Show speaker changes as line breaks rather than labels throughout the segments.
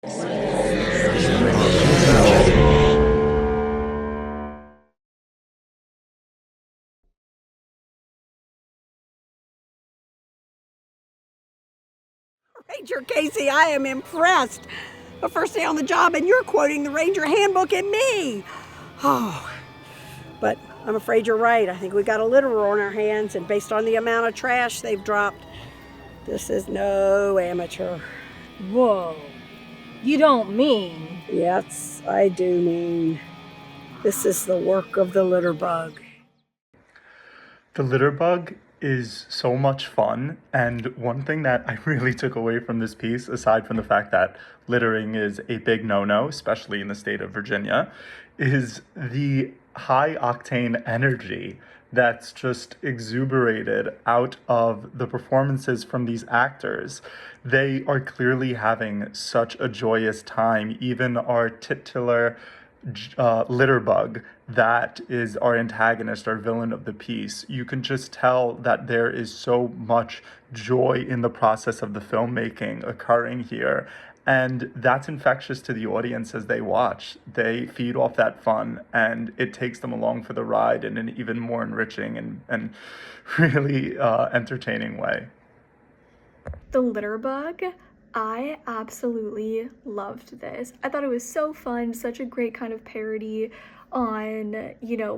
Ranger Casey, I am impressed. The first day on the job, and you're quoting the Ranger Handbook and me. Oh, but I'm afraid you're right. I think we got a litterer on our hands, and based on the amount of trash they've dropped, this is no amateur.
Whoa. You don't mean?
Yes, I do mean. This is the work of the litterbug.
The Litterbug is so much fun, and one thing that I really took away from this piece, aside from the fact that littering is a big no-no, especially in the state of Virginia, is the high octane energy that's just exuberated out of the performances from these actors. They are clearly having such a joyous time. Even our titular Litterbug, that is our antagonist, our villain of the piece. You can just tell that there is so much joy in the process of the filmmaking occurring here. And that's infectious to the audience as they watch. They feed off that fun, and it takes them along for the ride in an even more enriching and really entertaining way.
The Litterbug, I absolutely loved this. I thought it was so fun, such a great kind of parody on,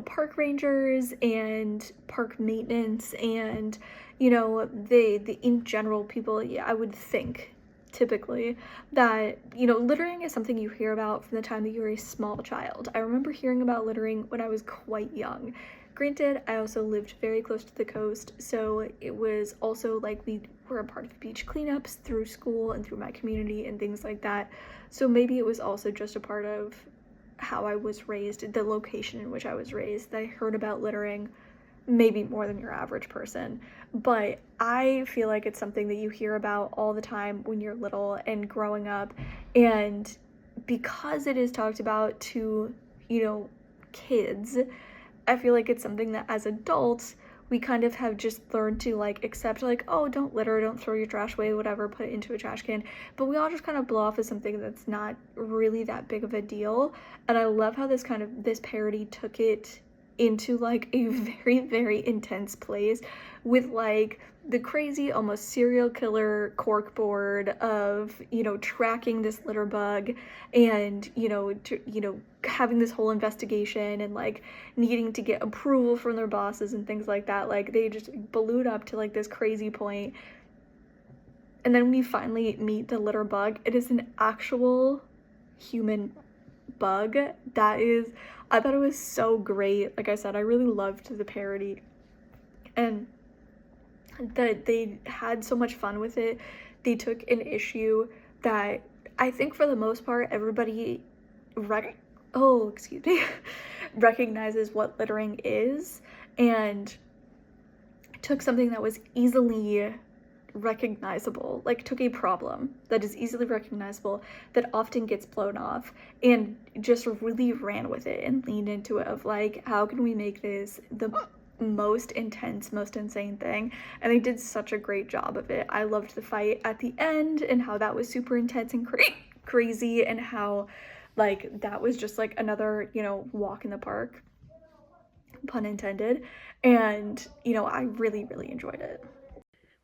park rangers and park maintenance and, the in general people. Yeah, I would think typically that, littering is something you hear about from the time that you're a small child. I remember hearing about littering when I was quite young. Granted, I also lived very close to the coast, so it was also like we were a part of beach cleanups through school and through my community and things like that. So maybe it was also just a part of how I was raised, the location in which I was raised. I heard about littering maybe more than your average person, but I feel like it's something that you hear about all the time when you're little and growing up, and because it is talked about to, kids, I feel like it's something that as adults we kind of have just learned to accept, oh, don't litter, don't throw your trash away, whatever, put it into a trash can. But we all just kind of blow off as something that's not really that big of a deal. And I love how this parody took it into a very, very intense place with the crazy, almost serial killer corkboard of, tracking this litter bug and, having this whole investigation and needing to get approval from their bosses and things like that. They just ballooned up to this crazy point. And then when you finally meet the litter bug, it is an actual human bug. I thought it was so great. Like I said, I really loved the parody, and that they had so much fun with it. They took an issue that I think for the most part everybody recognizes what littering is, and took something that was easily recognizable, took a problem that is easily recognizable, that often gets blown off, and just really ran with it and leaned into it of how can we make this the most intense, most insane thing. And they did such a great job of it. I loved the fight at the end and how that was super intense and crazy, and how that was just another walk in the park, pun intended. And I really, really enjoyed it.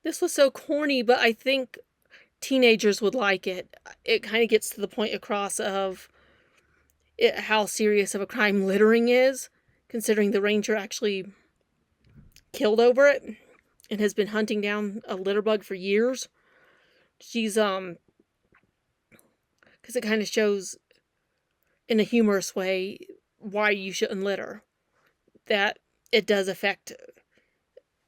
This was so corny, but I think teenagers would like it. It kind of gets to the point across of how serious of a crime littering is, considering the ranger actually killed over it and has been hunting down a litterbug for years. She's, because it kind of shows in a humorous way why you shouldn't litter. That it does affect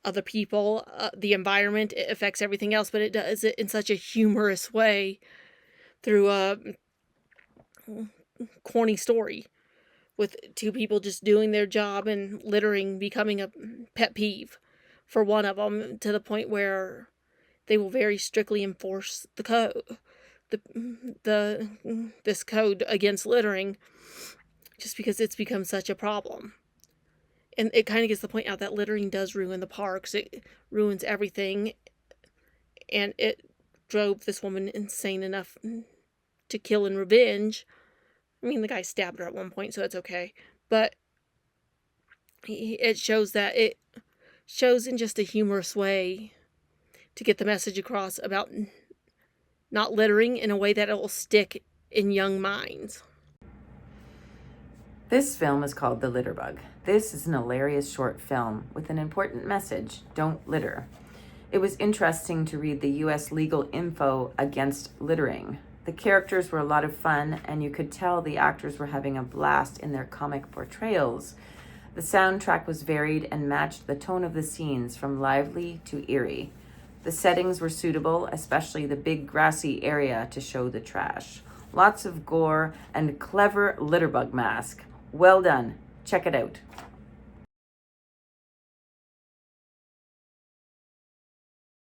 other people, the environment, it affects everything else, but it does it in such a humorous way through a corny story with two people just doing their job and littering becoming a pet peeve for one of them, to the point where they will very strictly enforce the code, this code against littering, just because it's become such a problem. And it kind of gets the point out that littering does ruin the parks. It ruins everything. And it drove this woman insane enough to kill in revenge. I mean, the guy stabbed her at one point, so it's okay. But it shows in just a humorous way to get the message across about not littering in a way that it will stick in young minds.
This film is called The Litterbug. This is an hilarious short film with an important message: don't litter. It was interesting to read the US legal info against littering. The characters were a lot of fun, and you could tell the actors were having a blast in their comic portrayals. The soundtrack was varied and matched the tone of the scenes from lively to eerie. The settings were suitable, especially the big grassy area to show the trash. Lots of gore and clever litterbug mask. Well done. Check it out.